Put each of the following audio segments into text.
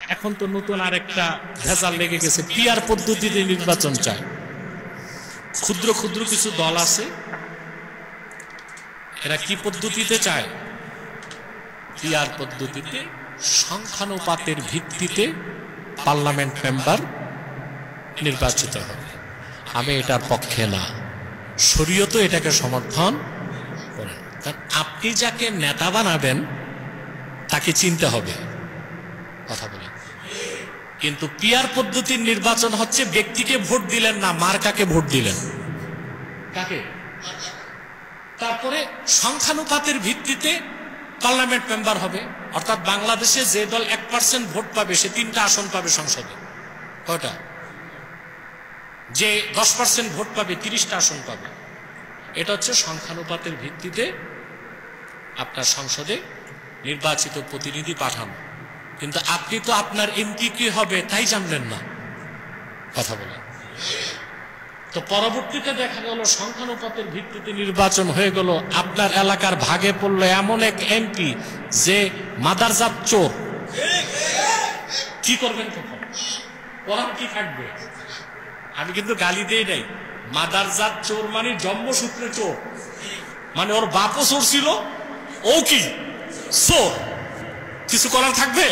এখন তো নতুন আরেকটা ভেজাল লেগে গেছে, পিআর পদ্ধতিতে নির্বাচন চায়। ক্ষুদ্র ক্ষুদ্র কিছু দল আছে, এরা কি পদ্ধতিতে চায়? পিআর পদ্ধতিতে, সংখ্যানুপাতের ভিত্তিতে পার্লামেন্ট মেম্বার নির্বাচিত হবে। আমি এটার পক্ষে না, শরীয়তও এটাকে সমর্থন করে। কারণ আপনি যাকে নেতা বানাবেন তাকে চিনতে হবে, কথা বলেন। কিন্তু পিআর পদ্ধতির নির্বাচন হচ্ছে ব্যক্তিকে ভোট দিলেন না, মার্কাকে ভোট দিলেন। কাকে? তারপরে সংখ্যানুপাতের ভিত্তিতে পার্লামেন্ট মেম্বার হবে, অর্থাৎ বাংলাদেশে যে দল 1% ভোট পাবে সে 3টা আসন পাবে সংসদে। কয়টা? যে 10% ভোট পাবে 30টা আসন পাবে। এটা হচ্ছে সংখ্যানুপাতের ভিত্তিতে আপনার সংসদে নির্বাচিত প্রতিনিধি পাঠানো। কিন্তু আপনি তো আপনার এমপি কি হবে তাই জানলেন না, কথা বলেন। তো পরবর্তীতে দেখা গেল সংখ্যানুপাতের ভিত্তিতে নির্বাচন হয়ে গেল, আপনার এলাকার ভাগে পড়লো এমন এক এমপি যে মাদারজাত চোর। কি করবেন তখন? ওরাম কি থাকবে? আমি কিন্তু গালি দিয়ে নাই। মাদারজাত চোর মানে জন্মসূত্রে চোর, মানে ওর বাপও চোর ছিল, ও কি চোর, কিছু করার থাকবে?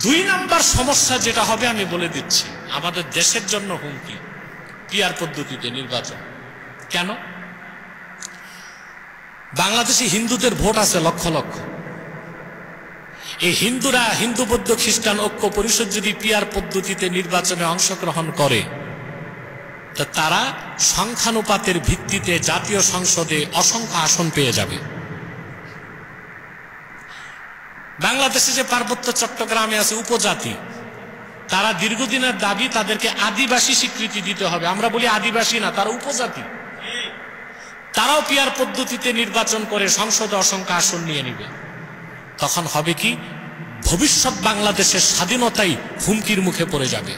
2 নাম্বার সমস্যা যেটা হবে আমি বলে দিচ্ছি, আমাদের দেশের জন্য হুমকি পিআর পদ্ধতিতে নির্বাচন। কেন? বাংলাদেশে হিন্দুদের ভোট আছে লক্ষ লক্ষ। এই হিন্দুরা, হিন্দু বৌদ্ধ খ্রিস্টান ঐক্য পরিষদ যদি পিআর পদ্ধতিতে নির্বাচনে অংশগ্রহণ করে, তা তারা সংখ্যানুপাতের ভিত্তিতে জাতীয় সংসদে অসংখ্য আসন পেয়ে যাবে। বাংলাদেশে যে পার্বত্য চট্টগ্রামে আছে উপজাতি, তারা দীর্ঘদিনের দাবি তাদেরকে আদিবাসী স্বীকৃতি দিতে হবে। আমরা বলি আদিবাসী না, তারা উপজাতি। তারাও পিআর পদ্ধতিতে নির্বাচন করে সংসদে অসংখ্য আসন নিয়ে নিবে। তখন হবে কি, ভবিষ্যৎ বাংলাদেশের স্বাধীনতাই হুমকির মুখে পড়ে যাবে।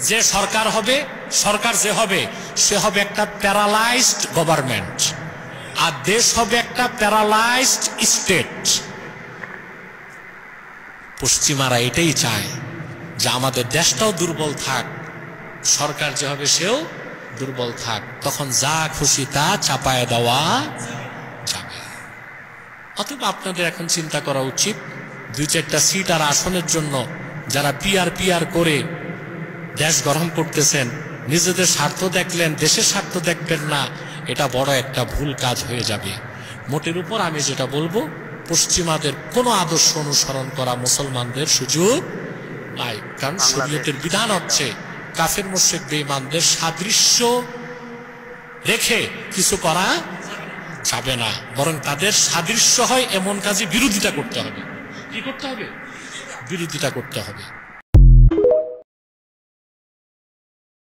যে সরকার হবে, সরকার যে হবে সে হবে একটা প্যারালাইজড গভর্নমেন্ট, আর দেশ হবে একটা প্যারালাইজড স্টেট। পশ্চিমারা এটাই চায় যে আমাদের দেশটাও দুর্বল থাক, সরকার যে হবে সেও দুর্বল থাক, তখন যা খুশি তা চাপায় দেওয়া যাবে। অতএব আপনাদের এখন চিন্তা করা উচিত, 2-4টা সিট আর আসনের জন্য যারা পিআর করে দেশ গরম করতেছেন, নিজেদের স্বার্থ দেখলেন, দেশের স্বার্থ দেখবেন না, এটা বড় একটা ভুল কাজ হয়ে যাবে। মোটের উপর আমি যেটা বলবো, পশ্চিমাদের কোনো আদর্শ অনুসরণ করা মুসলমানদের সুযোগ নাই। কারণ শরীয়তের বিধান হচ্ছে কাফের মুশরিক বেঈমানদের সাদৃশ্য রেখে কিছু করা যাবে না, বরং তাদের সাদৃশ্য হয় এমন কাজে বিরোধিতা করতে হবে। কি করতে হবে? বিরোধিতা করতে হবে।